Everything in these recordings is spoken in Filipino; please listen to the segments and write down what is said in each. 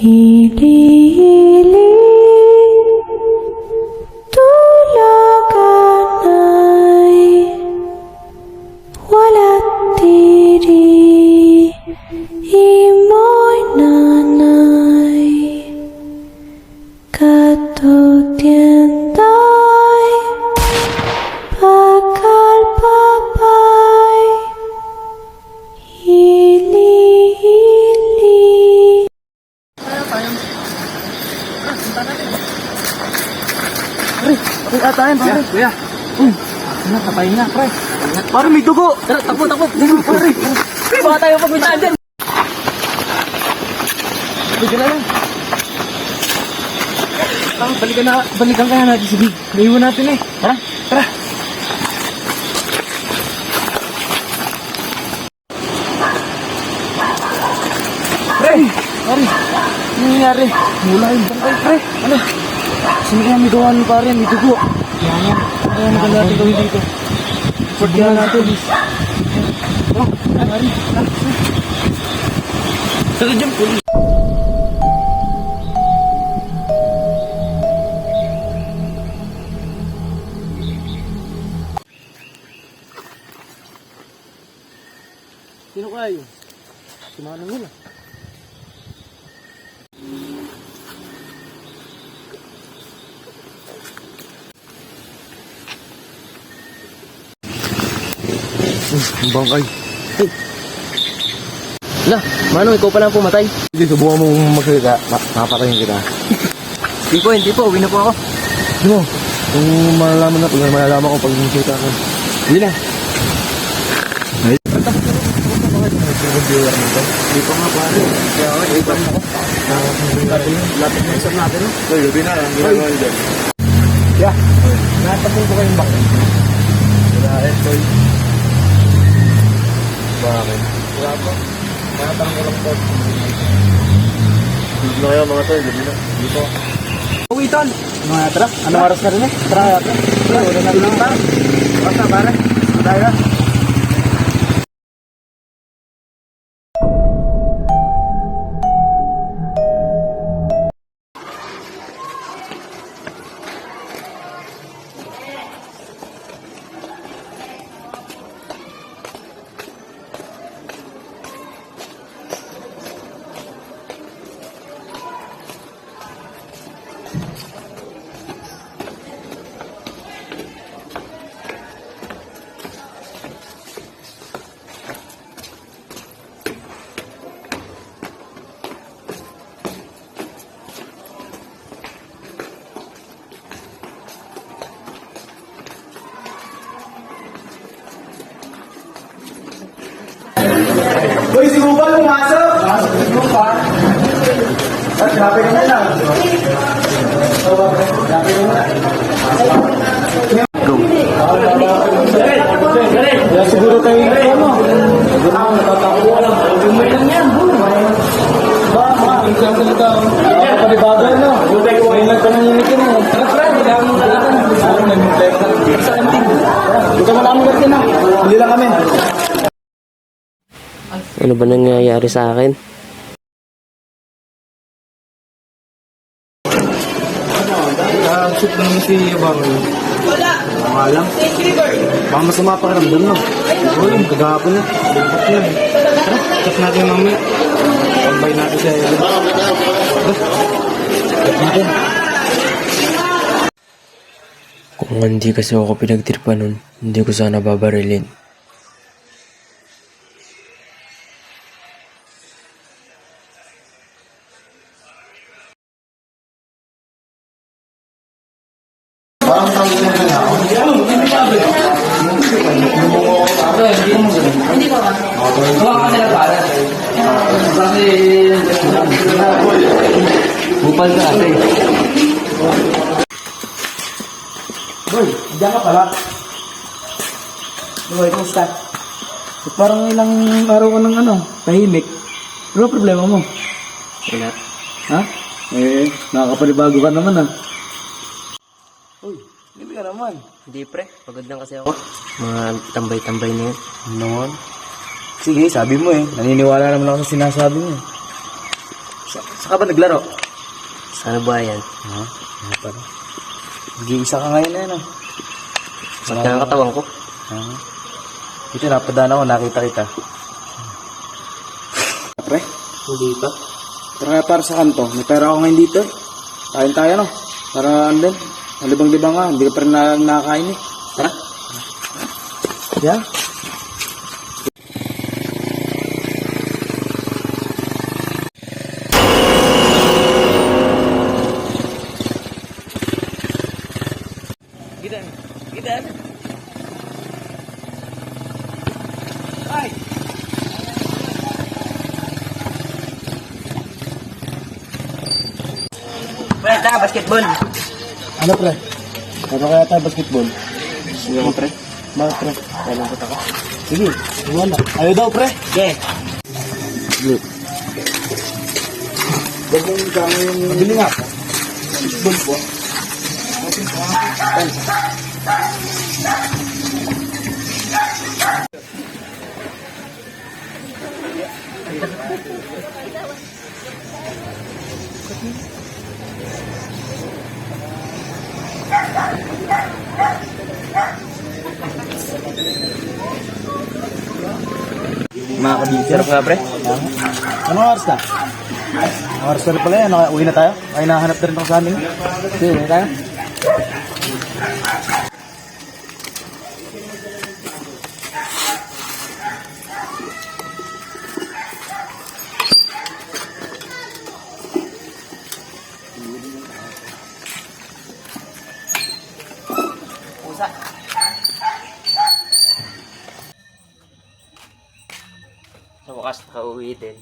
Hili-hili tulagan ay walat diri imoy nanay katutientay bakal papay hili-hili. Pre, atayin, pare. Kuya. Ano, tapayin na, pre. Pare, may dugo. Tara, takbo. Dito, pare. Pre, baka tayo pagmintaan dyan. Bigyan na lang. Balikan kaya natin si Big. Naiwan natin eh. Tara. Pre, pare. Ano nangyari? Mula yung bangkay, pre. Ano? Sino kaya may gawa ng pare? May dugo. Yan. Kaya maganda natin gawin dito. Report kaya natin. Oh, pare. Sige dyan, pulis. Sino kaya yun? Si Manong yun ah. Bangkay. Hey. Lah, Manong, ikaw pala ang pumatay. Sige, subukan mo magsalita. Mapatayin kita. Hindi po, uwi na po ako. Hindi mo, kung malalaman ko pag magsalita ka. Hindi na. Hindi pa nga pare. Kaya ako, ipan ako. Lapit na isang natin. So, gabi na. Ginagawa niyo dyan. Yeah. Natapong ko kayong bakit. Wala eh, boy. Bakit? Wala po. Natapong ko lang po. Hindi na kayo mga tol, gabi na. Dito. Uwi, tol. Mga tara. Anong oras ka rin eh? Tara, tara. Wala na rin lang. Basta, pare. Tayo. Boy, si Rubal, pumasok! Pasok pa. At grabe ka na lang. Grabe ka na. Go. Kaya siguro kayo yung ano. Siguro ako natatakuha lang. Gumay lang yan. Ba, mga ilang salita. Kapalibago ano. May nagpananginig ka na. Tara, hindi ka mo talaga. Ano, nag-mutay ka na. Sa kanting. Hindi ka malamang natin na. Hindi lang kami. Ano ba nangyayari sa akin? Shoot naman si Yabang. Wala. Alam. Baka masama pa karamdam no. Oo, kagahapon na. Bakit yan? Tara, check natin mamaya. Pambay natin siya. Check natin. Kung hindi kasi ako pinagtirpa nun, hindi ko sana babarilin. Bupal ka ate. Boy, diyan ka pala. Boy, kumusta? Parang ilang araw ka ng ano, tahimik. Ano problema mo? Wala. Ha? Nakakapanibago ka naman ah. Uy, hindi ka naman. Hindi pre, pagod lang kasi ako. Mga tambay-tambay na yun. Noon. Sige, sabi mo eh. Naniniwala naman ako sa sinasabi mo. Saan ka ba naglaro? Sana ba yan? Nag-iisa ka ngayon na yun, ah. Sakit na ang katawan ko. Dito, napadaan ako, nakita kita. Pre, Hindi pa. tara para sa kanto. May pera ako ngayon dito. Kain tayo, no? Para, andun, malibang-libang ka. Hindi ka pa rin nakakain, eh. Tara. Yeah? Gidan. Gidan. Pre, tara, basketball. Ano, pre? Ano kaya tayo basketball? Sige mo, pre. Bakit, pre? Kailan ako? Sige, wala. Ayaw daw, pre. Yeah. Mabili nga. Basketball po. Mga kabisir ka, pre. Anong oras na? Anong oras na rin pala yan? Uwi na tayo? Ay, nahanap na rin ako sa amin. Sige, uwi na tayo. Sa wakas, nakauwi din.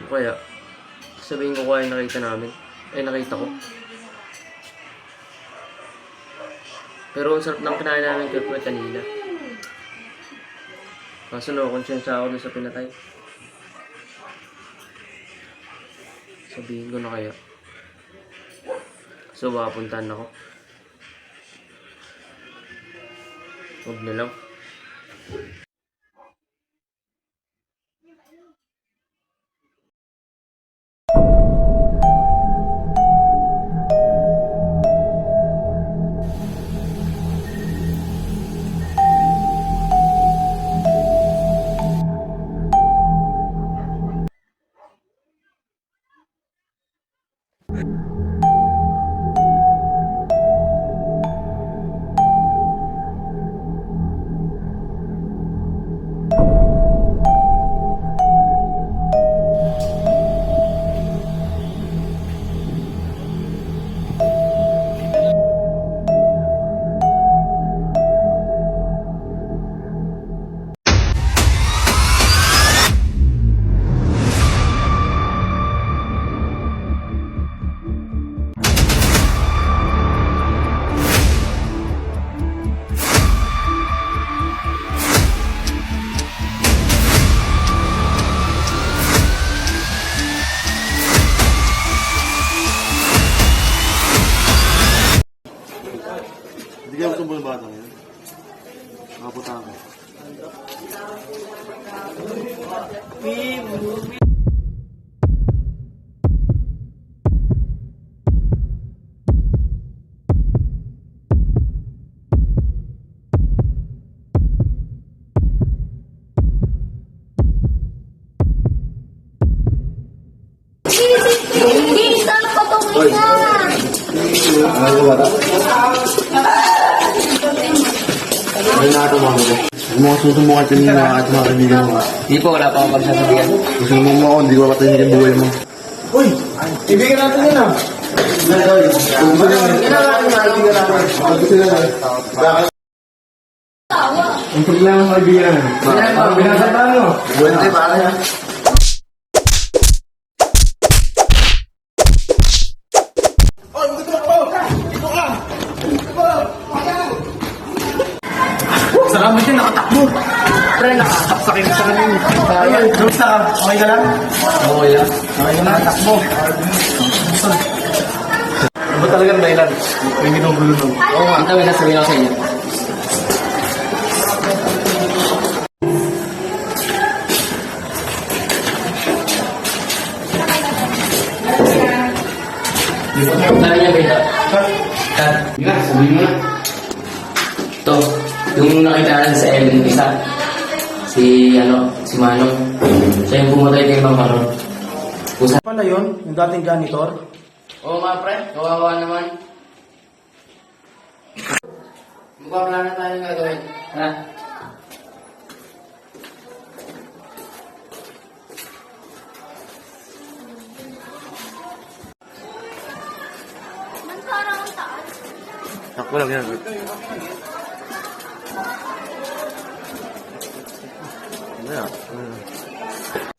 Kaya, sabihin ko kaya nakita namin. Ay, nakita ko. Pero ang sarap ng kinain namin kay kanina. Kaso no, konsensya ako dun sa pinatay. Sabihin ko na kaya. So, papuntahan ako. Huwag na lang. Hindi ka gusto mo yung bata ngayon? Nakapunta ako. Ay, nakatumahan ko. Yung mga susumbong at kanina at mga kaibigan mo. Hindi po, wala pa akong pagsasabihan. Susumbong mo ako, hindi ko papatayin yung buhay mo. Uy! Ibigan natin yun, ah! Kung gusto nyo, kaibigan natin. Kung gusto nyo, Ang lang ang kaibigan. Binasaltaan mo. Buwente, pare ha. Salamat din, nakatakbo. Pre, nakasaksakin sa kanil. Ayun, kamusta ka? Okay ka lang? Okay lang. Okay ka lang, takbo. Ano ba talagang dahilan? May ginugulo nun. Oo nga, ito may nasabihin ako sa inyo. Sabi niya, Beda. Nga, sabihin mo na. Ito, yung nakita natin sa Ellen isa. Si Manong. Siya yung pumatay kay Mang Manong. Pala yun, yung dating janitor. Oo nga pre, kawawa naman. Magpaplano tayo ng gagawin. Ha? Takbo lang yan.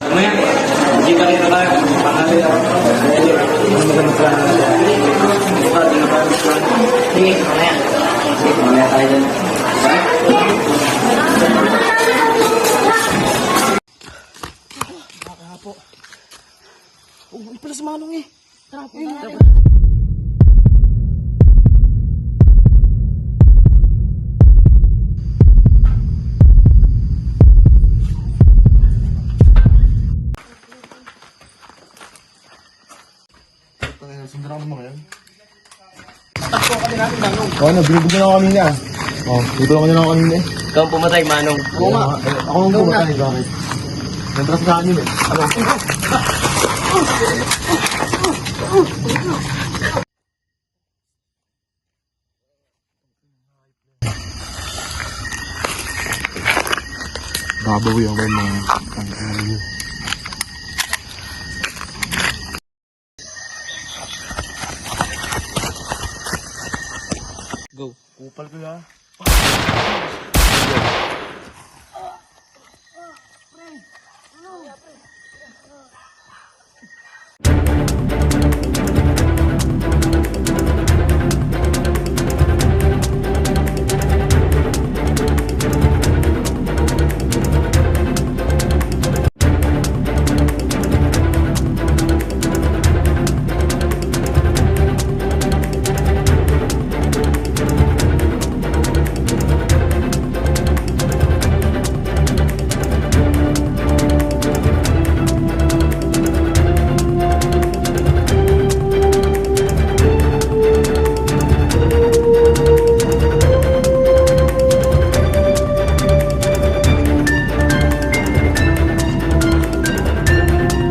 Mamaya, hindi ka rin na tayo. Pangalit ako. Ano magandang plano natin? Sige, mamaya. Sige, mamaya tayo dyan. Oh, ay pala si Manong eh. Sundan mo ngayon. Oo na, binubog na ako kanina. Oo, tutulungan niyo na ako kanina eh. Ikaw ang pumatay, Manong. Oo nga. Ako ang pumatay, bakit? Nantras sa akin eh. Ano? Babawi ako yung mga ano. Go. Kupal ko ya.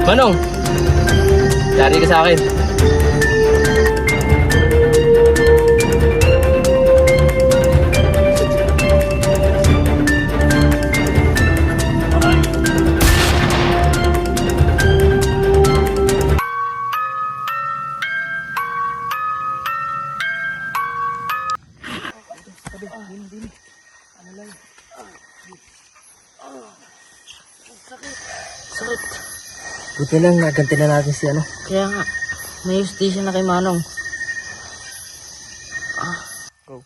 Manong! Yari ka sa akin. Buti lang, naganti na natin si ano. Kaya nga, may justisya na kay Manong. Go.